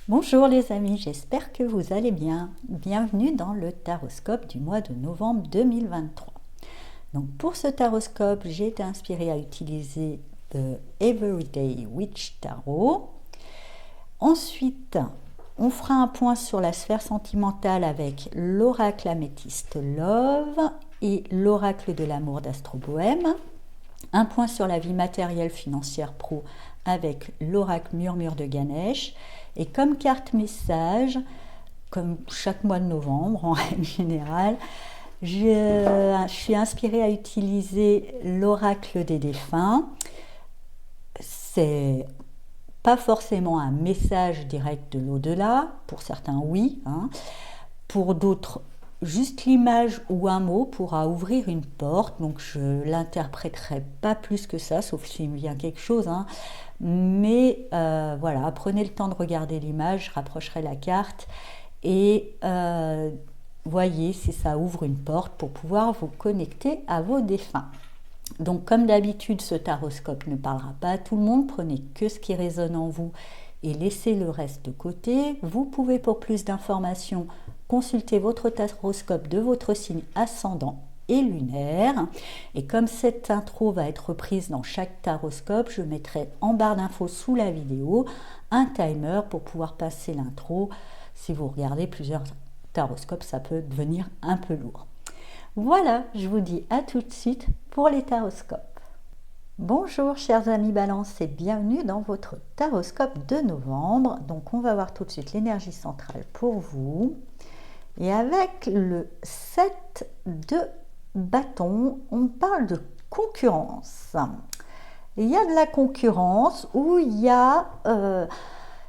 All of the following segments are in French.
Bonjour les amis, j'espère que vous allez bien. Bienvenue dans le taroscope du mois de novembre 2023. Donc pour ce taroscope, j'ai été inspirée à utiliser The Everyday Witch Tarot. Ensuite, on fera un point sur la sphère sentimentale avec l'oracle améthyste Love et l'oracle de l'amour d'Astro Bohème. Un point sur la vie matérielle financière pro avec l'oracle Murmure de Ganesh. Et comme carte message, comme chaque mois de novembre en règle générale, je suis inspirée à utiliser l'oracle des défunts. C'est pas forcément un message direct de l'au-delà, pour certains oui, pour d'autres juste l'image ou un mot pourra ouvrir une porte, donc je l'interpréterai pas plus que ça, sauf s'il me vient quelque chose, mais voilà, prenez le temps de regarder l'image, je rapprocherai la carte et voyez si ça ouvre une porte pour pouvoir vous connecter à vos défunts. Donc comme d'habitude, ce taroscope ne parlera pas à tout le monde, prenez que ce qui résonne en vous et laissez le reste de côté. Vous pouvez, pour plus d'informations, consulter votre taroscope de votre signe ascendant et lunaire. Et comme cette intro va être reprise dans chaque taroscope, je mettrai en barre d'infos sous la vidéo un timer pour pouvoir passer l'intro. Si vous regardez plusieurs taroscopes, ça peut devenir un peu lourd. Voilà, je vous dis à tout de suite pour les taroscopes. Bonjour chers amis Balance et bienvenue dans votre taroscope de novembre. Donc on va voir tout de suite l'énergie centrale pour vous. Et avec le 7 de bâton, on parle de concurrence. Il y a de la concurrence où il y a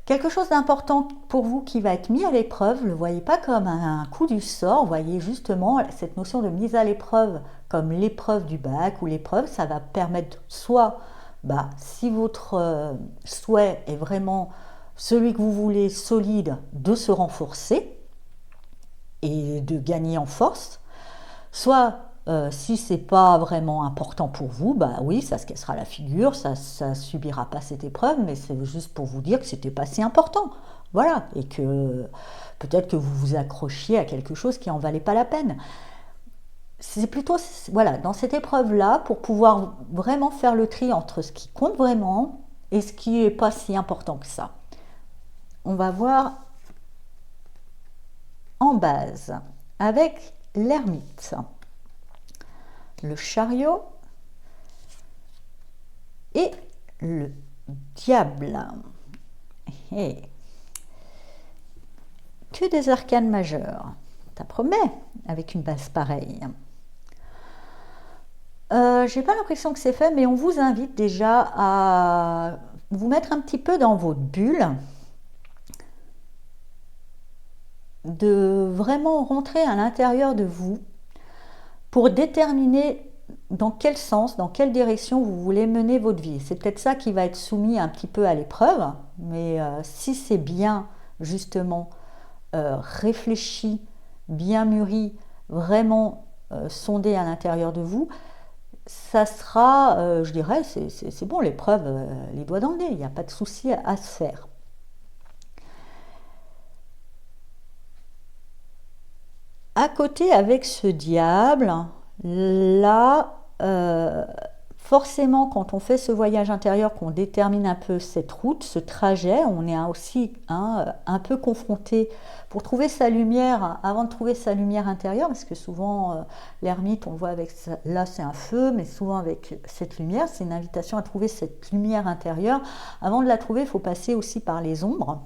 quelque chose d'important pour vous qui va être mis à l'épreuve. Ne le voyez pas comme un coup du sort, voyez justement cette notion de mise à l'épreuve comme l'épreuve du bac ou l'épreuve, ça va permettre soit, si votre souhait est vraiment celui que vous voulez, solide, de se renforcer et de gagner en force, soit si c'est pas vraiment important pour vous, oui, ça se cassera la figure, ça subira pas cette épreuve, mais c'est juste pour vous dire que c'était pas si important, voilà, et que peut-être que vous vous accrochiez à quelque chose qui en valait pas la peine. C'est plutôt, voilà, dans cette épreuve-là, pour pouvoir vraiment faire le tri entre ce qui compte vraiment et ce qui n'est pas si important que ça. On va voir en base avec l'ermite, le chariot et le diable. Et que des arcanes majeures, ça promet avec une base pareille. J'ai pas l'impression que c'est fait, mais on vous invite déjà à vous mettre un petit peu dans votre bulle, de vraiment rentrer à l'intérieur de vous pour déterminer dans quel sens, dans quelle direction vous voulez mener votre vie. C'est peut-être ça qui va être soumis un petit peu à l'épreuve, mais si c'est bien justement réfléchi, bien mûri, vraiment sondé à l'intérieur de vous, ça sera, je dirais, c'est bon, l'épreuve, les doigts dans le nez, il n'y a pas de souci à se faire. À côté, avec ce diable, là, forcément, quand on fait ce voyage intérieur, qu'on détermine un peu cette route, ce trajet, on est aussi un peu confronté pour trouver sa lumière, avant de trouver sa lumière intérieure, parce que souvent, l'ermite, on le voit avec, là c'est un feu, mais souvent avec cette lumière, c'est une invitation à trouver cette lumière intérieure. Avant de la trouver, il faut passer aussi par les ombres.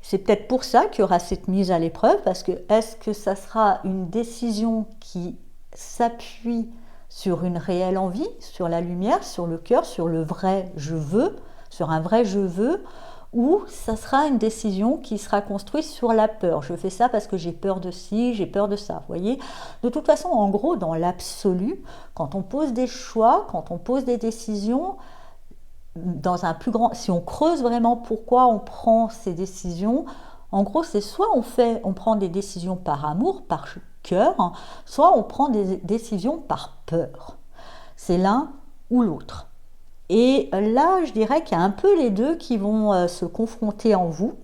C'est peut-être pour ça qu'il y aura cette mise à l'épreuve, parce que est-ce que ça sera une décision qui s'appuie sur une réelle envie, sur la lumière, sur le cœur, sur le vrai je veux, sur un vrai je veux, ou ça sera une décision qui sera construite sur la peur. Je fais ça parce que j'ai peur de ci, j'ai peur de ça. Vous voyez ? De toute façon, en gros, dans l'absolu, quand on pose des choix, quand on pose des décisions, dans un plus grand, si on creuse vraiment pourquoi on prend ces décisions, en gros, c'est soit on prend des décisions par amour, par cœur, soit on prend des décisions par peur. C'est l'un ou l'autre. Et là, je dirais qu'il y a un peu les deux qui vont se confronter en vous.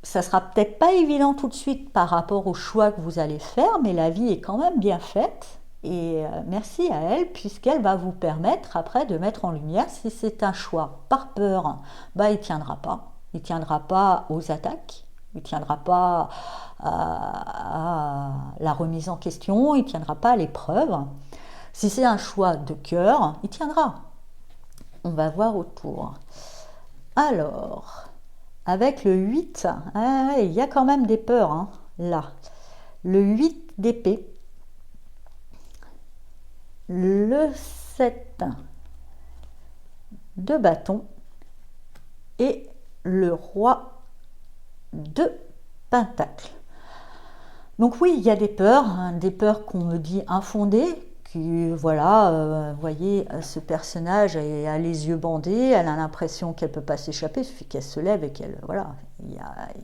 Ça sera peut-être pas évident tout de suite par rapport au choix que vous allez faire, mais la vie est quand même bien faite. Et merci à elle, puisqu'elle va vous permettre après de mettre en lumière si c'est un choix par peur, bah, il ne tiendra pas. Il ne tiendra pas aux attaques, il ne tiendra pas à la remise en question, il ne tiendra pas à l'épreuve. Si c'est un choix de cœur, il tiendra. On va voir autour. Alors, avec le 8, il y a quand même des peurs, hein, là. Le 8 d'épée, le 7 de bâton et le roi de pentacle. Donc oui, il y a des peurs, hein, des peurs qu'on me dit infondées, qui, voilà, vous voyez, ce personnage a les yeux bandés, elle a l'impression qu'elle ne peut pas s'échapper, il suffit qu'elle se lève et qu'elle, voilà, il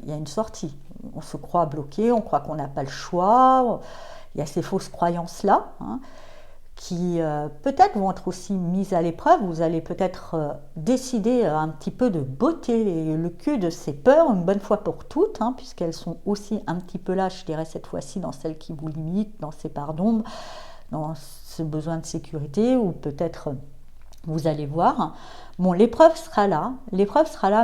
y a une sortie. On se croit bloqué, on croit qu'on n'a pas le choix, il y a ces fausses croyances-là, hein, qui peut-être vont être aussi mises à l'épreuve. Vous allez peut-être décider un petit peu de botter le cul de ces peurs une bonne fois pour toutes, hein, puisqu'elles sont aussi un petit peu là, je dirais cette fois-ci, dans celles qui vous limitent, dans ces parts d'ombre, dans ce besoin de sécurité, ou peut-être vous allez voir. Bon, l'épreuve sera là,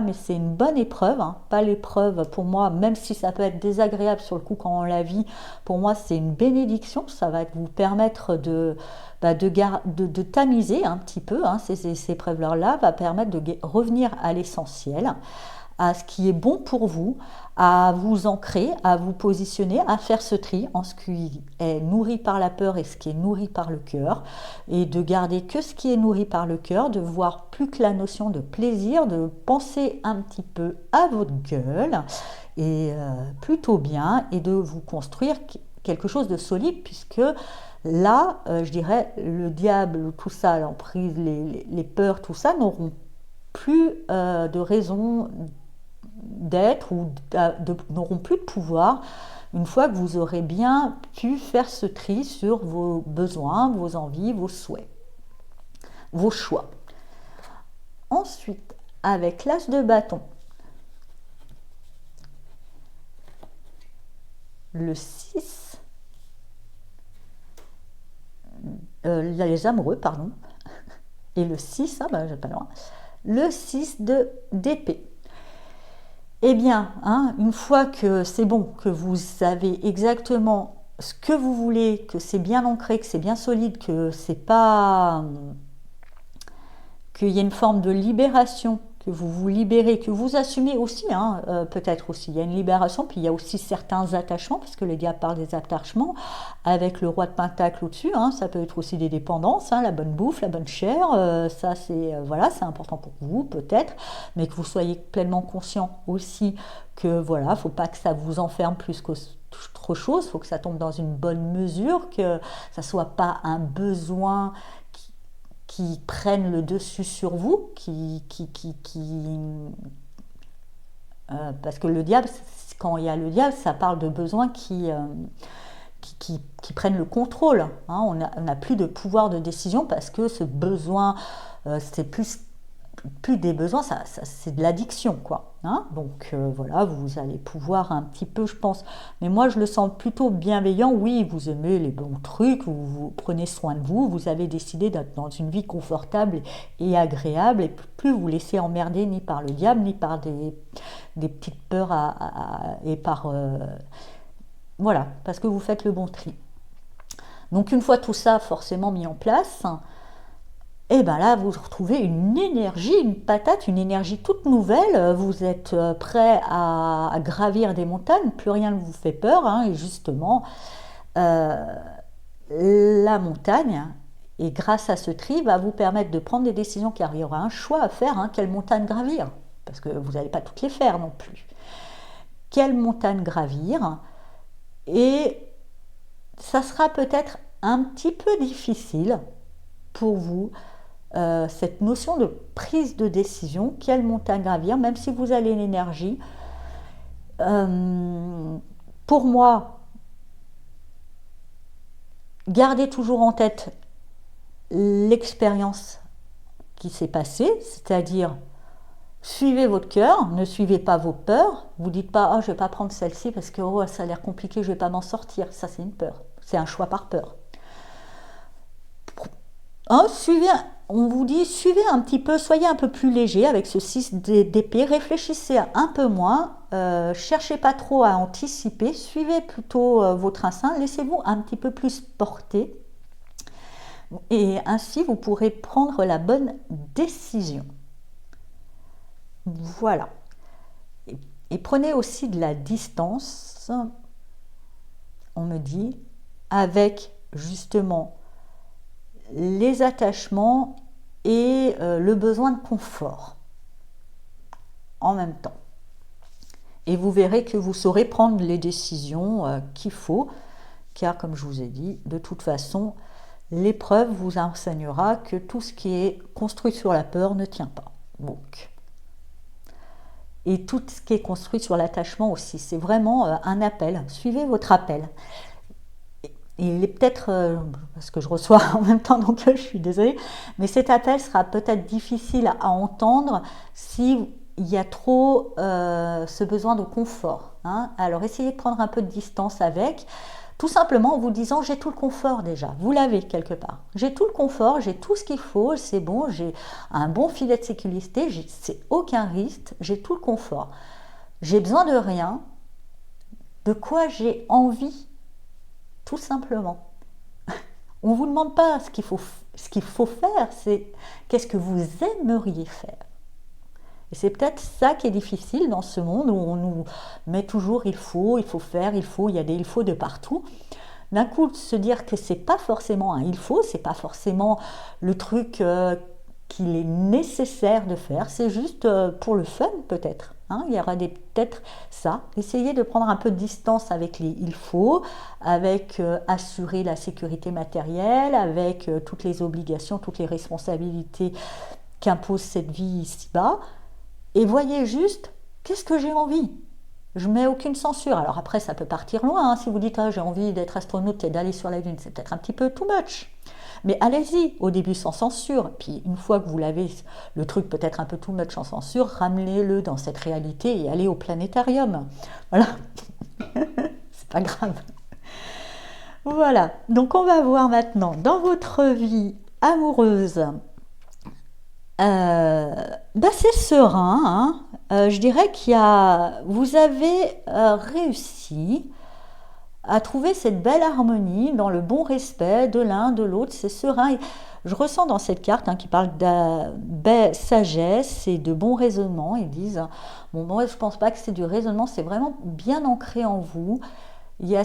mais c'est une bonne épreuve, hein, pas l'épreuve pour moi, même si ça peut être désagréable sur le coup quand on la vit, pour moi c'est une bénédiction, ça va vous permettre de tamiser un petit peu, hein, ces épreuves-là, va permettre de revenir à l'essentiel, à ce qui est bon pour vous, à vous ancrer, à vous positionner, à faire ce tri en ce qui est nourri par la peur et ce qui est nourri par le cœur, et de garder que ce qui est nourri par le cœur, de voir plus que la notion de plaisir, de penser un petit peu à votre gueule, et plutôt bien, et de vous construire quelque chose de solide, puisque là, je dirais, le diable, tout ça, l'emprise, les peurs, tout ça, n'auront plus de raison d'être, ou n'auront plus de pouvoir une fois que vous aurez bien pu faire ce tri sur vos besoins, vos envies, vos souhaits, vos choix. Ensuite, avec l'as de bâton, le 6, les amoureux, pardon, et le 6, j'ai pas loin, le 6 d'épée. Eh bien, hein, une fois que c'est bon, que vous savez exactement ce que vous voulez, que c'est bien ancré, que c'est bien solide, que c'est pas, qu'il y a une forme de libération, que vous vous libérez, que vous assumez aussi, hein, peut-être aussi, il y a une libération, puis il y a aussi certains attachements, parce que le diable parle des attachements, avec le roi de pentacle au-dessus, hein, ça peut être aussi des dépendances, hein, la bonne bouffe, la bonne chair, ça c'est voilà, c'est important pour vous peut-être, mais que vous soyez pleinement conscient aussi que voilà, faut pas que ça vous enferme plus qu'autre chose, faut que ça tombe dans une bonne mesure, que ça soit pas un besoin qui prennent le dessus sur vous, parce que le diable, quand il y a le diable, ça parle de besoins qui prennent le contrôle. Hein. On n'a plus de pouvoir de décision parce que ce besoin, c'est plus des besoins, c'est de l'addiction, quoi. Hein. Donc voilà, vous allez pouvoir un petit peu, je pense, mais moi je le sens plutôt bienveillant. Oui, vous aimez les bons trucs, vous prenez soin de vous, vous avez décidé d'être dans une vie confortable et agréable, et plus vous laissez emmerder ni par le diable, ni par des petites peurs et par... voilà, parce que vous faites le bon tri. Donc une fois tout ça forcément mis en place, et bien là, vous retrouvez une énergie, une patate, une énergie toute nouvelle. Vous êtes prêt à gravir des montagnes, plus rien ne vous fait peur. Hein, et justement, la montagne, et grâce à ce tri, va vous permettre de prendre des décisions, car il y aura un choix à faire. Hein, quelle montagne gravir? Parce que vous n'allez pas toutes les faire non plus. Quelle montagne gravir? Et ça sera peut-être un petit peu difficile pour vous, cette notion de prise de décision, quelle montagne gravir, même si vous avez l'énergie. Pour moi, gardez toujours en tête l'expérience qui s'est passé, c'est-à-dire suivez votre cœur, ne suivez pas vos peurs. Vous dites pas je vais pas prendre celle-ci parce que ça a l'air compliqué, je vais pas m'en sortir. Ça c'est une peur, c'est un choix par peur. On vous dit suivez un petit peu, soyez un peu plus léger avec ce 6 d'épée, réfléchissez un peu moins, cherchez pas trop à anticiper, suivez plutôt votre instinct, laissez-vous un petit peu plus porter. Et ainsi, vous pourrez prendre la bonne décision. Voilà. Et prenez aussi de la distance, on me dit, avec justement les attachements et le besoin de confort en même temps. Et vous verrez que vous saurez prendre les décisions qu'il faut, car comme je vous ai dit, de toute façon, l'épreuve vous enseignera que tout ce qui est construit sur la peur ne tient pas. Donc, et tout ce qui est construit sur l'attachement aussi, c'est vraiment un appel. Suivez votre appel. Il est peut-être, parce que je reçois en même temps, donc je suis désolée, mais cet appel sera peut-être difficile à entendre s'il y a trop ce besoin de confort. Alors essayez de prendre un peu de distance avec. Tout simplement en vous disant j'ai tout le confort déjà, vous l'avez quelque part. J'ai tout le confort, j'ai tout ce qu'il faut, c'est bon, j'ai un bon filet de sécurité, c'est aucun risque, j'ai tout le confort. J'ai besoin de rien, de quoi j'ai envie, tout simplement. On ne vous demande pas ce qu'il faut faire, c'est qu'est-ce que vous aimeriez faire. Et c'est peut-être ça qui est difficile dans ce monde où on nous met toujours il faut faire, il y a des il faut de partout. D'un coup, se dire que c'est pas forcément un il faut, c'est pas forcément le truc qu'il est nécessaire de faire, c'est juste pour le fun peut-être. Il y aura peut-être ça. Essayez de prendre un peu de distance avec les il faut, avec assurer la sécurité matérielle, avec toutes les obligations, toutes les responsabilités qu'impose cette vie ici-bas. Et voyez juste, qu'est-ce que j'ai envie? Je mets aucune censure. Alors après, ça peut partir loin. Si vous dites, j'ai envie d'être astronaute et d'aller sur la Lune, c'est peut-être un petit peu too much. Mais allez-y, au début sans censure. Puis une fois que vous l'avez, le truc peut-être un peu too much sans censure, ramenez-le dans cette réalité et allez au planétarium. Voilà. C'est pas grave. Voilà. Donc on va voir maintenant dans votre vie amoureuse. C'est serein, je dirais vous avez réussi à trouver cette belle harmonie dans le bon respect de l'un, de l'autre, c'est serein. Je ressens dans cette carte qui parle de sagesse et de bon raisonnement, ils disent, je ne pense pas que c'est du raisonnement, c'est vraiment bien ancré en vous. Il y a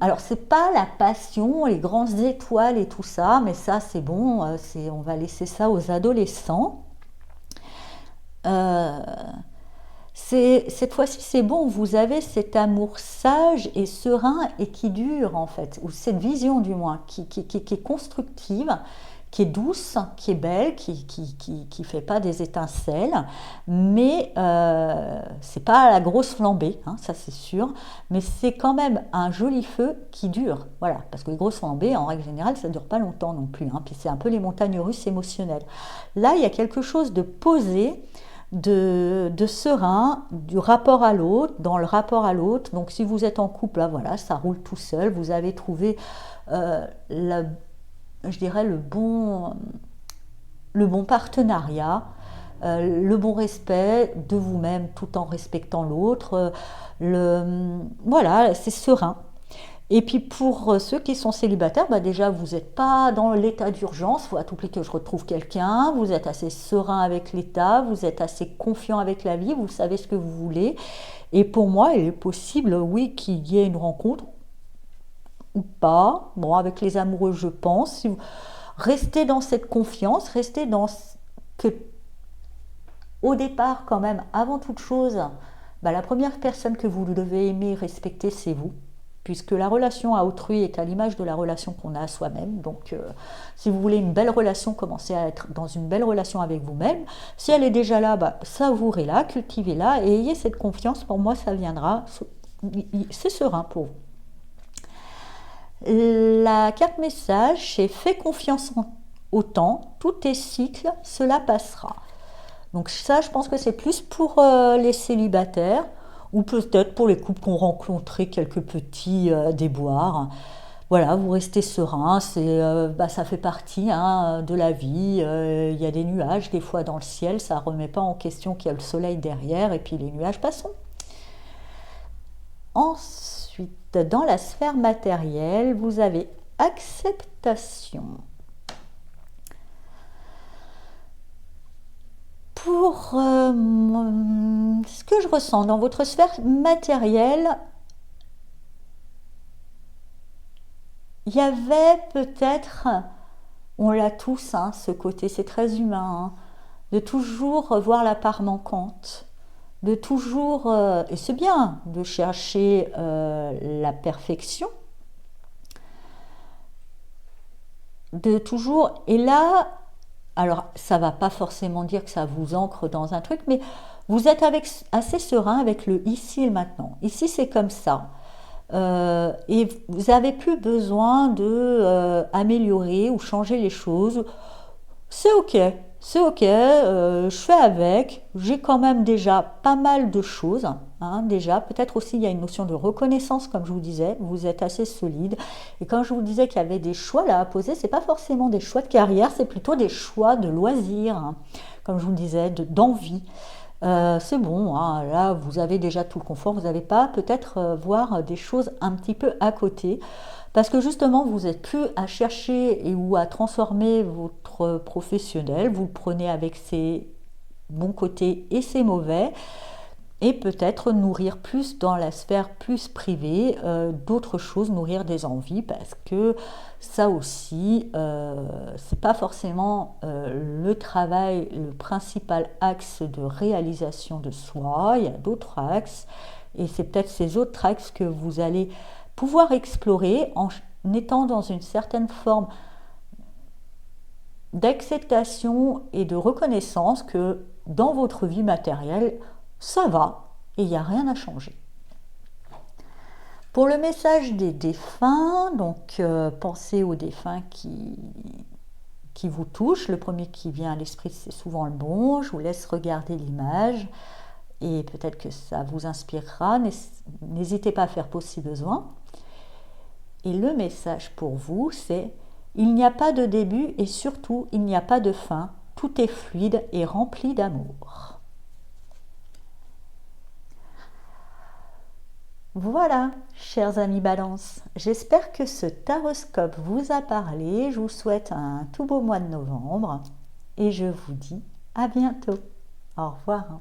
alors c'est pas la passion, les grandes étoiles et tout ça, mais ça c'est bon, on va laisser ça aux adolescents. Cette fois-ci c'est bon, vous avez cet amour sage et serein et qui dure en fait, ou cette vision du moins, qui est constructive, qui est douce, qui est belle, qui fait pas des étincelles, mais c'est pas la grosse flambée, ça c'est sûr, mais c'est quand même un joli feu qui dure, voilà, parce que les grosses flambées, en règle générale, ça dure pas longtemps non plus, puis c'est un peu les montagnes russes émotionnelles. Là, il y a quelque chose de posé, de serein, du rapport à l'autre, dans le rapport à l'autre. Donc si vous êtes en couple, là, voilà, ça roule tout seul, vous avez trouvé je dirais le bon partenariat, le bon respect de vous-même tout en respectant l'autre. Voilà, c'est serein. Et puis pour ceux qui sont célibataires, déjà vous n'êtes pas dans l'état d'urgence, il faut à tout prix que je retrouve quelqu'un, vous êtes assez serein avec l'état, vous êtes assez confiant avec la vie, vous savez ce que vous voulez. Et pour moi, il est possible, oui, qu'il y ait une rencontre ou pas. Bon, avec les amoureux, je pense. Si vous restez dans cette confiance, restez dans que, au départ, quand même, avant toute chose, la première personne que vous devez aimer, respecter, c'est vous. Puisque la relation à autrui est à l'image de la relation qu'on a à soi-même. Donc, si vous voulez une belle relation, commencez à être dans une belle relation avec vous-même. Si elle est déjà là, savourez-la, cultivez-la et ayez cette confiance. Pour moi, ça viendra. C'est serein pour vous. La carte message, c'est « Fais confiance autant, tout est cycle, cela passera. Donc ça, je pense que c'est plus pour les célibataires ou peut-être pour les couples qui ont rencontré quelques petits déboires. Voilà, vous restez serein, ça fait partie hein, de la vie. Il y a des nuages des fois dans le ciel, ça ne remet pas en question qu'il y a le soleil derrière et puis les nuages passeront. Ensuite, dans la sphère matérielle, vous avez acceptation. Pour ce que je ressens dans votre sphère matérielle, il y avait peut-être, on l'a tous, hein, ce côté, c'est très humain, hein, de toujours voir la part manquante, de toujours, et c'est bien, de chercher la perfection, de toujours, et là, alors ça ne va pas forcément dire que ça vous ancre dans un truc, mais vous êtes assez serein avec le ici et maintenant. Ici c'est comme ça. Et vous n'avez plus besoin de améliorer ou changer les choses. C'est ok, je fais avec. J'ai quand même déjà pas mal de choses. Hein, déjà, peut-être aussi il y a une notion de reconnaissance, comme je vous disais. Vous êtes assez solide. Et quand je vous disais qu'il y avait des choix là à poser, c'est pas forcément des choix de carrière, c'est plutôt des choix de loisirs, hein, comme je vous disais, d'envie. C'est bon, hein, là vous avez déjà tout le confort, vous n'avez pas peut-être voir des choses un petit peu à côté, parce que justement vous n'êtes plus à chercher ou à transformer votre professionnel, vous le prenez avec ses bons côtés et ses mauvais, et peut-être nourrir plus dans la sphère plus privée d'autres choses, nourrir des envies, parce que ça aussi, c'est pas forcément le travail, le principal axe de réalisation de soi. Il y a d'autres axes, et c'est peut-être ces autres axes que vous allez pouvoir explorer en étant dans une certaine forme d'acceptation et de reconnaissance que dans votre vie matérielle, ça va et il n'y a rien à changer. Pour le message des défunts, donc pensez aux défunts qui vous touchent. Le premier qui vient à l'esprit, c'est souvent le bon. Je vous laisse regarder l'image et peut-être que ça vous inspirera. N'hésitez pas à faire pause si besoin. Et le message pour vous, c'est: il n'y a pas de début et surtout, il n'y a pas de fin. Tout est fluide et rempli d'amour. Voilà, chers amis Balance, j'espère que ce taroscope vous a parlé. Je vous souhaite un tout beau mois de novembre et je vous dis à bientôt. Au revoir.